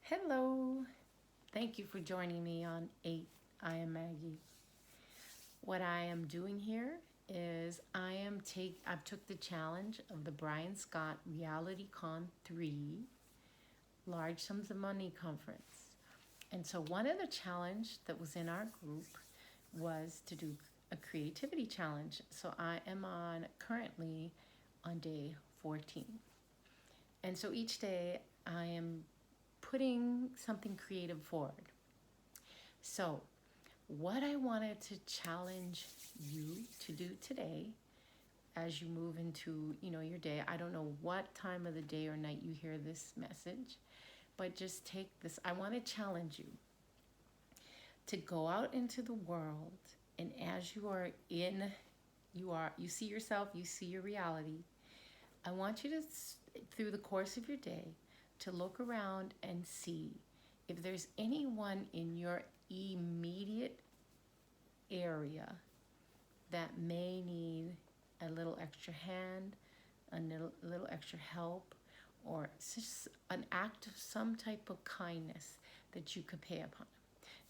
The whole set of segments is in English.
Hello. Thank you for joining me on 8. I am Maggie. What I am doing here is I've took the challenge of the Brian Scott Reality Con 3 Large Sums of Money Conference. And so one of the challenge that was in our group was to do a creativity challenge. So I am on currently on day 14. And so each day I am putting something creative forward. So what I wanted to challenge you to do today as you move into, your day. I don't know what time of the day or night you hear this message, but just take this. I want to challenge you to go out into the world, and as you are in you see yourself, you see your reality. I want you to, through the course of your day, to look around and see if there's anyone in your immediate area that may need a little extra hand, a little extra help, or just an act of some type of kindness that you could pay upon.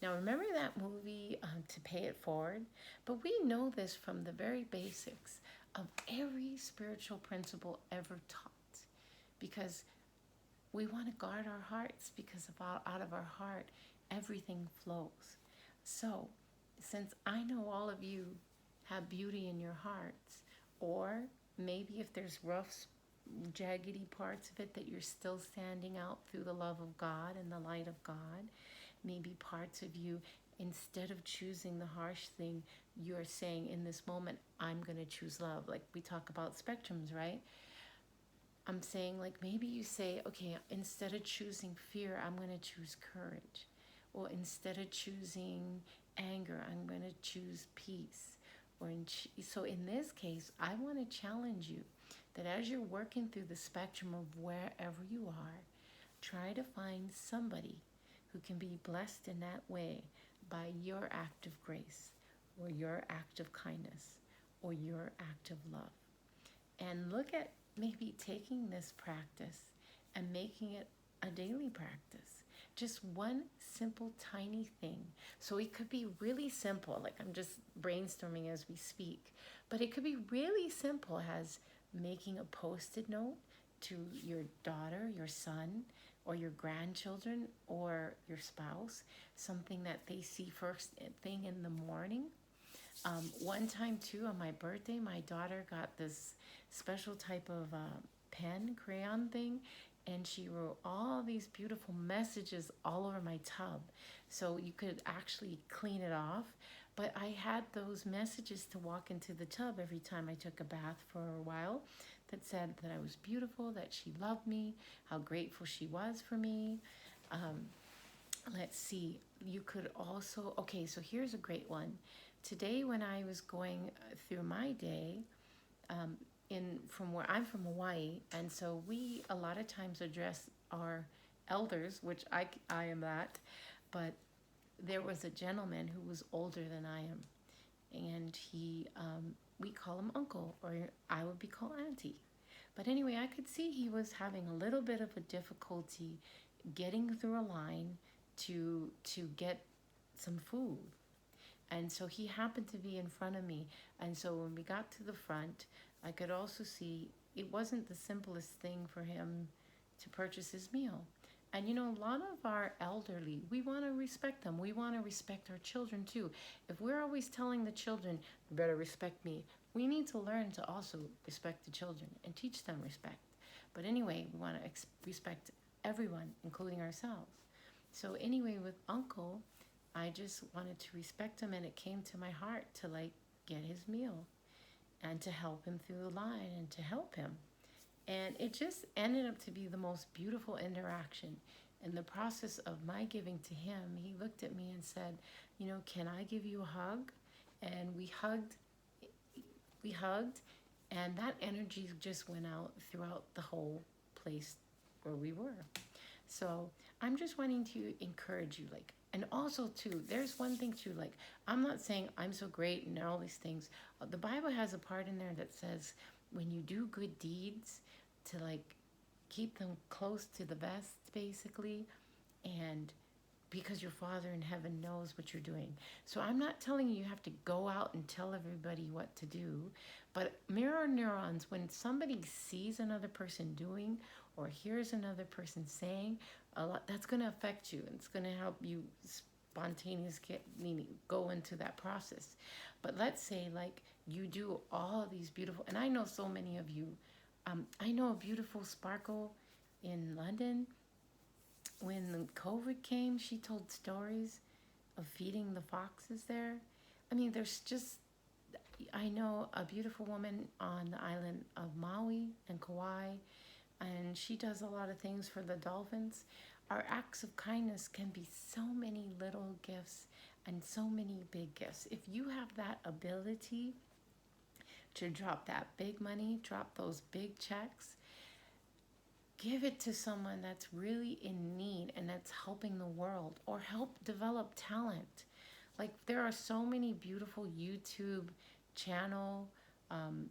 Now, remember that movie, To Pay It Forward? But we know this from the very basics of every spiritual principle ever taught, because we want to guard our hearts, because out of our heart, everything flows. So, since I know all of you have beauty in your hearts, or maybe if there's rough, jaggedy parts of it that you're still standing out through the love of God and the light of God, maybe parts of you, instead of choosing the harsh thing, you're saying in this moment, I'm going to choose love. Like we talk about spectrums, right? I'm saying, like, maybe you say, okay, instead of choosing fear, I'm going to choose courage. Or instead of choosing anger, I'm going to choose peace. So in this case, I want to challenge you that as you're working through the spectrum of wherever you are, try to find somebody who can be blessed in that way by your act of grace, or your act of kindness, or your act of love. And look at maybe taking this practice and making it a daily practice. Just one simple, tiny thing. So it could be really simple, like I'm just brainstorming as we speak, but it could be really simple as making a post-it note to your daughter, your son, or your grandchildren, or your spouse, something that they see first thing in the morning. One time too, on my birthday, my daughter got this special type of pen, crayon thing, and she wrote all these beautiful messages all over my tub. So you could actually clean it off. But I had those messages to walk into the tub every time I took a bath for a while, that said that I was beautiful, that she loved me, how grateful she was for me. Um, let's see, you could also, okay, so here's a great one. Today, when I was going through my day, um, from where I'm from, Hawaii, and so we a lot of times address our elders, which I am that, but there was a gentleman who was older than I am, and we call him uncle, or I would be called auntie. But anyway, I could see he was having a little bit of a difficulty getting through a line to get some food. And so he happened to be in front of me. And so when we got to the front, I could also see it wasn't the simplest thing for him to purchase his meal. And a lot of our elderly, we want to respect them. We want to respect our children too. If we're always telling the children, you better respect me, we need to learn to also respect the children and teach them respect. But anyway, we want to respect everyone, including ourselves. So anyway, with Uncle, I just wanted to respect him, and it came to my heart to like get his meal and to help him through the line and to help him. And it just ended up to be the most beautiful interaction. In the process of my giving to him, he looked at me and said, can I give you a hug? And we hugged, and that energy just went out throughout the whole place where we were. So I'm just wanting to encourage you, like, and also too, there's one thing too, like, I'm not saying I'm so great and all these things. The Bible has a part in there that says when you do good deeds, to like keep them close to the vest, basically, And because your Father in heaven knows what you're doing. So I'm not telling you have to go out and tell everybody what to do, but mirror neurons, when somebody sees another person doing or hears another person saying a lot, that's going to affect you. It's going to help you spontaneously meaning go into that process. But let's say like you do all these beautiful, and I know so many of you, I know a beautiful Sparkle in London. When the COVID came, she told stories of feeding the foxes there. I mean, there's just, I know a beautiful woman on the island of Maui and Kauai, and she does a lot of things for the dolphins. Our acts of kindness can be so many little gifts and so many big gifts. If you have that ability to drop that big money, drop those big checks, give it to someone that's really in need and that's helping the world, or help develop talent. Like there are so many beautiful YouTube channel um,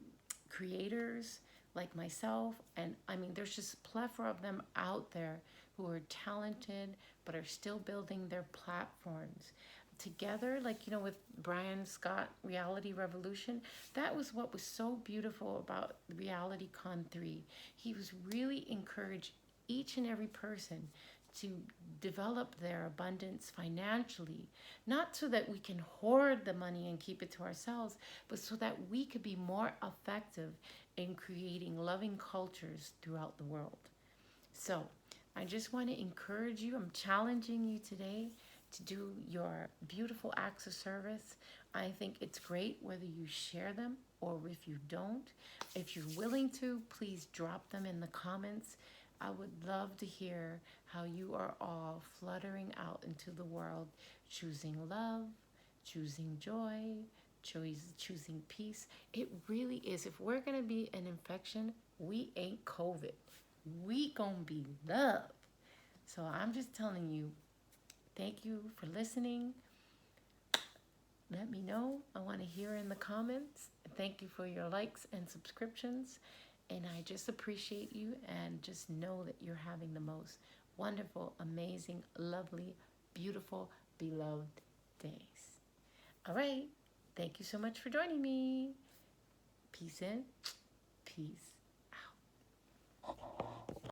creators like myself, and I mean there's just a plethora of them out there who are talented but are still building their platforms together, like with Brian Scott Reality Revolution. That was what was so beautiful about Reality Con 3. He was really encouraged each and every person to develop their abundance financially, not so that we can hoard the money and keep it to ourselves, but so that we could be more effective in creating loving cultures throughout the world. So I just want to encourage you. I'm challenging you today to do your beautiful acts of service. I think it's great whether you share them or if you don't. If you're willing to, please drop them in the comments. I would love to hear how you are all fluttering out into the world, choosing love, choosing joy, choosing peace. It really is. If we're going to be an infection, we ain't COVID. We gonna be love. So I'm just telling you, thank you for listening. Let me know. I want to hear in the comments. Thank you for your likes and subscriptions. And I just appreciate you, and just know that you're having the most wonderful, amazing, lovely, beautiful, beloved days. All right. Thank you so much for joining me. Peace in, peace